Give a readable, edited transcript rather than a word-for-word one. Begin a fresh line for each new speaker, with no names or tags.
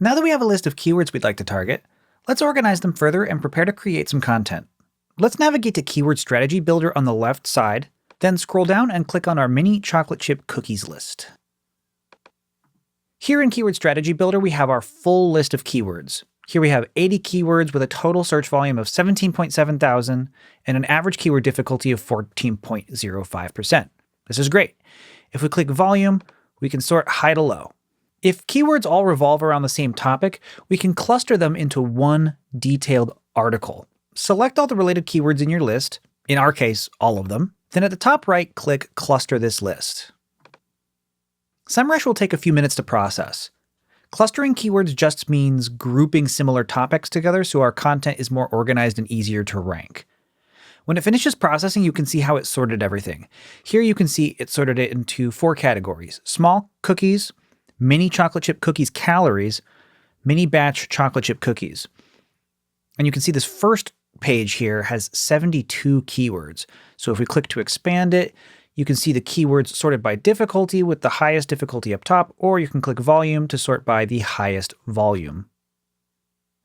Now that we have a list of keywords we'd like to target, let's organize them further and prepare to create some content. Let's navigate to Keyword Strategy Builder on the left side, then scroll down and click on our mini chocolate chip cookies list. Here in Keyword Strategy Builder, we have our full list of keywords. Here we have 80 keywords with a total search volume of 17.7 thousand and an average keyword difficulty of 14.05%. This is great. If we click volume, we can sort high to low. If keywords all revolve around the same topic, we can cluster them into one detailed article. Select all the related keywords in your list, in our case, all of them. Then at the top right, click Cluster this list. Semrush will take a few minutes to process. Clustering keywords just means grouping similar topics together so our content is more organized and easier to rank. When it finishes processing, you can see how it sorted everything. Here you can see it sorted it into 4 categories: small cookies, mini chocolate chip cookies calories, mini batch chocolate chip cookies. And you can see this first page here has 72 keywords. So if we click to expand it, you can see the keywords sorted by difficulty with the highest difficulty up top, or you can click volume to sort by the highest volume.